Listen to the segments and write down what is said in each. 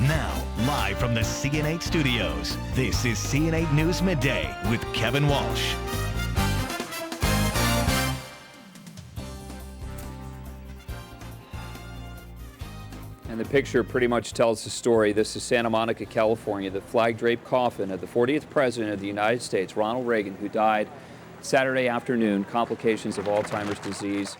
Now, live from the CN8 studios, this is CN8 News Midday with Kevin Walsh. And the picture pretty much tells the story. This is Santa Monica, California, the flag-draped coffin of the 40th President of the United States, Ronald Reagan, who died Saturday afternoon, complications of Alzheimer's disease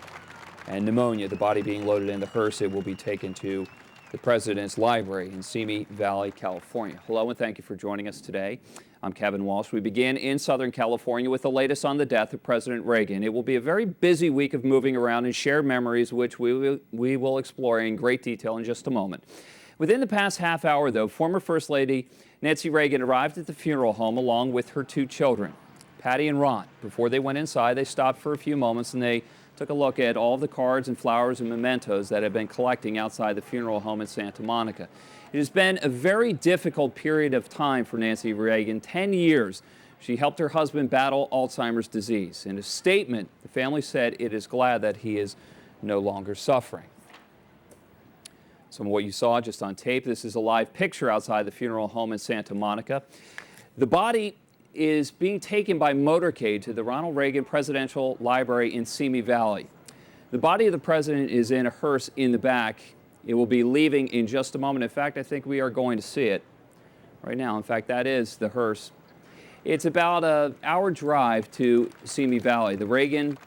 and pneumonia. The body being loaded in the hearse. It will be taken to the President's Library in Simi Valley, California. Hello and thank you for joining us today. I'm Kevin Walsh. We begin in Southern California with the latest on the death of President Reagan. It will be a very busy week of moving around and shared memories, which we will explore in great detail in just a moment. Within the past half hour, though, former First Lady Nancy Reagan arrived at the funeral home along with her two children, Patty and Ron. Before they went inside, they stopped for a few moments and they took a look at all the cards and flowers and mementos that have been collecting outside the funeral home in Santa Monica. It has been a very difficult period of time for Nancy Reagan. 10 years she helped her husband battle Alzheimer's disease. In a statement, the family said it is glad that he is no longer suffering. Some of what you saw just on tape, this is a live picture outside the funeral home in Santa Monica. The body is being taken by motorcade to the Ronald Reagan Presidential Library in Simi Valley. The body of the president is in a hearse in the back. It will be leaving in just a moment. In fact, I think we are going to see it right now. In fact, that is the hearse. It's about an hour drive to Simi Valley. The Reagan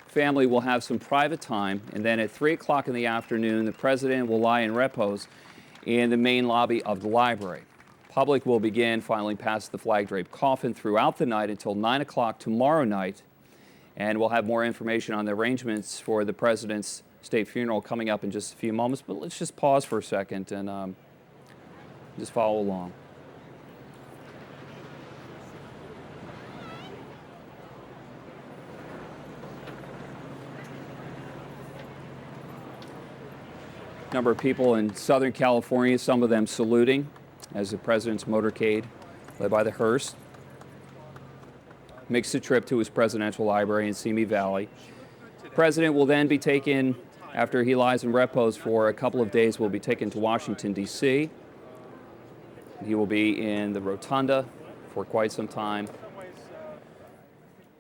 family will have some private time, and then at 3 o'clock in the afternoon, the president will lie in repose in the main lobby of the library. Public will begin filing past the flag-draped coffin throughout the night until 9 o'clock tomorrow night, and we'll have more information on the arrangements for the president's state funeral coming up in just a few moments. But let's just pause for a second and just follow along. Number of people in Southern California, some of them saluting as the president's motorcade, led by the hearse, makes the trip to his presidential library in Simi Valley. The president will then be taken, after he lies in repose for a couple of days, will be taken to Washington, D.C. He will be in the rotunda for quite some time.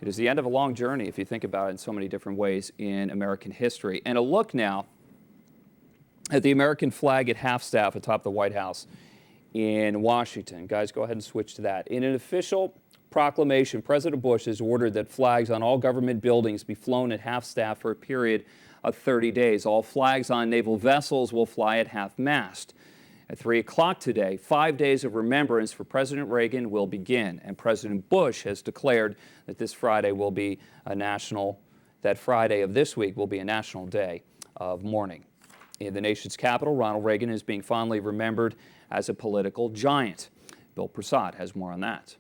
It is the end of a long journey, if you think about it, in so many different ways in American history. And a look now at the American flag at half-staff atop the White House in Washington. Guys, go ahead and switch to that. In an official proclamation, President Bush has ordered that flags on all government buildings be flown at half-staff for a period of 30 days. All flags on naval vessels will fly at half-mast. At 3 o'clock today, 5 days of remembrance for President Reagan will begin, and President Bush has declared that this Friday will be that Friday of this week will be a national day of mourning. In the nation's capital, Ronald Reagan is being fondly remembered as a political giant. Bill Prasad has more on that.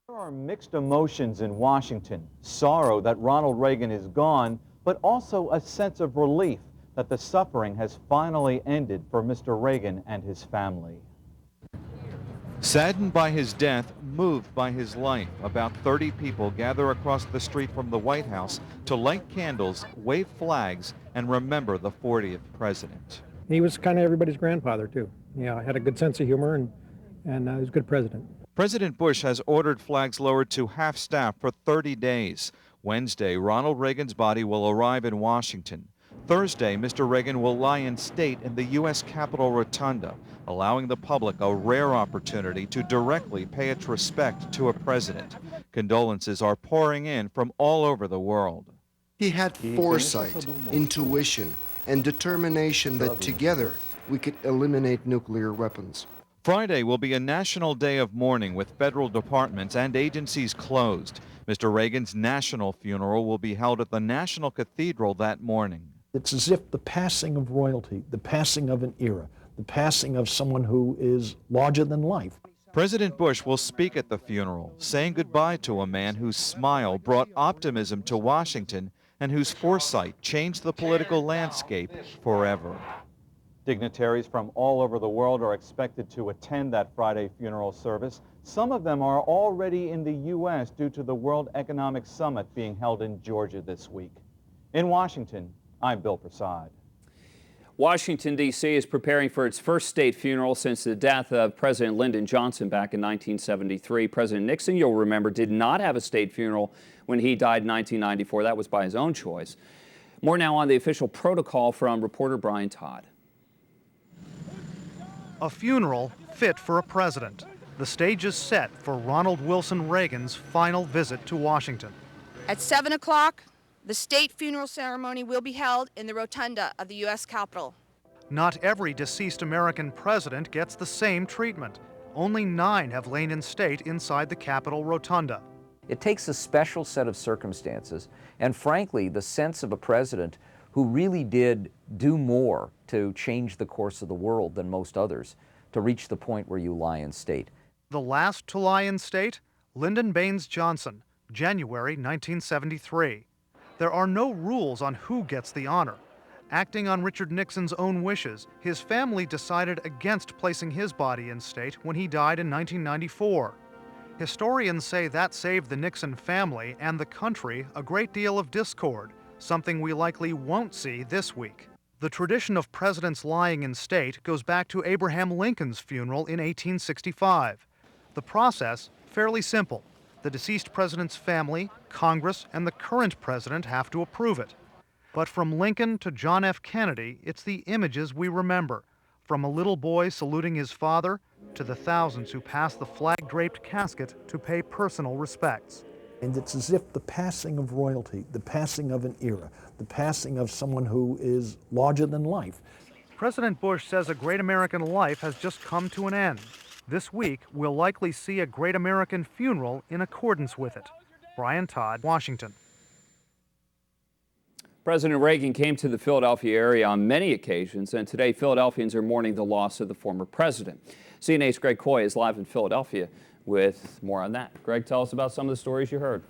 There are mixed emotions in Washington. Sorrow that Ronald Reagan is gone, but also a sense of relief that the suffering has finally ended for Mr. Reagan and his family. Saddened by his death, moved by his life, about 30 people gather across the street from the White House to light candles, wave flags, and remember the 40th president. He was kind of everybody's grandfather, too. Yeah, had a good sense of humor and he was a good president. President Bush has ordered flags lowered to half-staff for 30 days. Wednesday, Ronald Reagan's body will arrive in Washington. Thursday, Mr. Reagan will lie in state in the U.S. Capitol Rotunda, allowing the public a rare opportunity to directly pay its respect to a president. Condolences are pouring in from all over the world. He had foresight, intuition, and determination that together we could eliminate nuclear weapons. Friday will be a national day of mourning with federal departments and agencies closed. Mr. Reagan's national funeral will be held at the National Cathedral that morning. It's as if the passing of royalty, the passing of an era, the passing of someone who is larger than life. President Bush will speak at the funeral, saying goodbye to a man whose smile brought optimism to Washington and whose foresight changed the political landscape forever. Dignitaries from all over the world are expected to attend that Friday funeral service. Some of them are already in the U.S. due to the World Economic Summit being held in Georgia this week. In Washington, I'm Bill Prasad. Washington, D.C. is preparing for its first state funeral since the death of President Lyndon Johnson back in 1973. President Nixon, you'll remember, did not have a state funeral when he died in 1994. That was by his own choice. More now on the official protocol from reporter Brian Todd. A funeral fit for a president. The stage is set for Ronald Wilson Reagan's final visit to Washington. At 7 o'clock, the state funeral ceremony will be held in the rotunda of the U.S. Capitol. Not every deceased American president gets the same treatment. Only 9 have lain in state inside the Capitol rotunda. It takes a special set of circumstances, and frankly, the sense of a president who really did do more to change the course of the world than most others to reach the point where you lie in state. The last to lie in state, Lyndon Baines Johnson, January 1973. There are no rules on who gets the honor. Acting on Richard Nixon's own wishes, his family decided against placing his body in state when he died in 1994. Historians say that saved the Nixon family and the country a great deal of discord, something we likely won't see this week. The tradition of presidents lying in state goes back to Abraham Lincoln's funeral in 1865. The process, fairly simple. The deceased president's family, Congress, and the current president have to approve it. But from Lincoln to John F. Kennedy, it's the images we remember, from a little boy saluting his father to the thousands who pass the flag-draped casket to pay personal respects. And it's as if the passing of royalty, the passing of an era, the passing of someone who is larger than life. President Bush says a great American life has just come to an end. This week, we'll likely see a great American funeral in accordance with it. Brian Todd, Washington. President Reagan came to the Philadelphia area on many occasions, and today Philadelphians are mourning the loss of the former president. CN8's Greg Coy is live in Philadelphia with more on that. Greg, tell us about some of the stories you heard.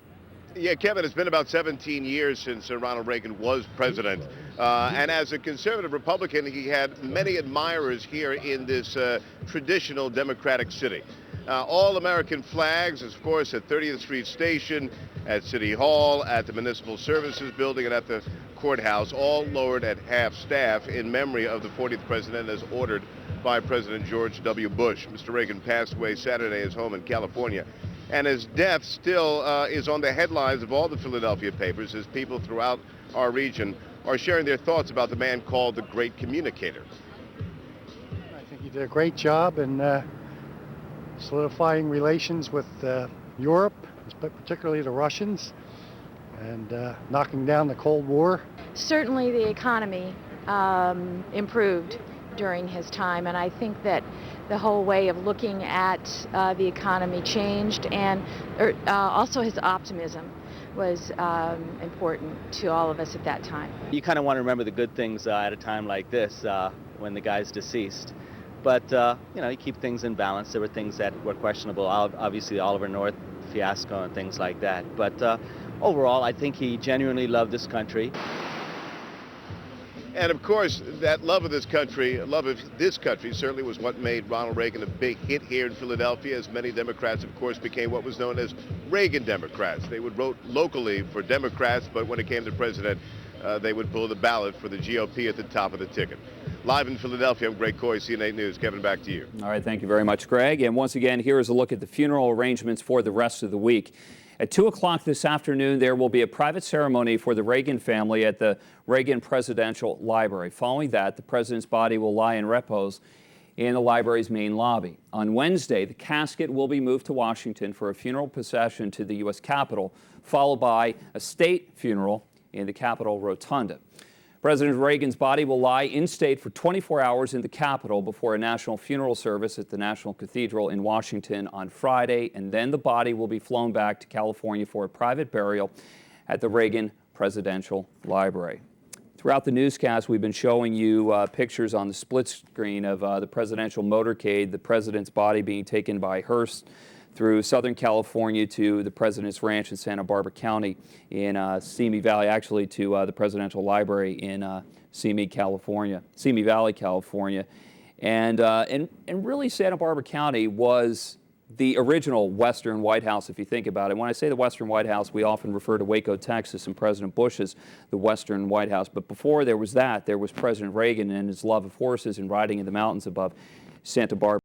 Yeah, Kevin, it's been about 17 years since Ronald Reagan was president. And as a conservative Republican, he had many admirers here in this traditional Democratic city. All American flags, of course, at 30th Street Station, at City Hall, at the Municipal Services Building, and at the courthouse, all lowered at half-staff in memory of the 40th president as ordered by President George W. Bush. Mr. Reagan passed away Saturday at his home in California. And his death still is on the headlines of all the Philadelphia papers as people throughout our region are sharing their thoughts about the man called the Great Communicator. I think he did a great job in solidifying relations with Europe, particularly the Russians, and knocking down the Cold War. Certainly the economy improved during his time, and I think that the whole way of looking at the economy changed, and also his optimism was important to all of us at that time. You kind of want to remember the good things at a time like this when the guy's deceased. But, you know, you keep things in balance. There were things that were questionable, obviously the Oliver North fiasco and things like that. But overall, I think he genuinely loved this country. And of course, that love of this country certainly was what made Ronald Reagan a big hit here in Philadelphia, as many Democrats, of course, became what was known as Reagan Democrats. They would vote locally for Democrats, but when it came to president, they would pull the ballot for the GOP at the top of the ticket. Live in Philadelphia, I'm Greg Coy, CN8 News. Kevin, back to you. All right, thank you very much, Greg. And once again, here is a look at the funeral arrangements for the rest of the week. At 2 o'clock this afternoon, there will be a private ceremony for the Reagan family at the Reagan Presidential Library. Following that, the president's body will lie in repose in the library's main lobby. On Wednesday, the casket will be moved to Washington for a funeral procession to the U.S. Capitol, followed by a state funeral in the Capitol Rotunda. President Reagan's body will lie in state for 24 hours in the Capitol before a national funeral service at the National Cathedral in Washington on Friday, and then the body will be flown back to California for a private burial at the Reagan Presidential Library. Throughout the newscast, we've been showing you pictures on the split screen of the presidential motorcade, the president's body being taken by hearse through Southern California to the President's Ranch in Santa Barbara County in Simi Valley, actually to the Presidential Library in Simi Valley, California. And really Santa Barbara County was the original Western White House, if you think about it. When I say the Western White House, we often refer to Waco, Texas, and President Bush as the Western White House. But before there was that, there was President Reagan and his love of horses and riding in the mountains above Santa Barbara.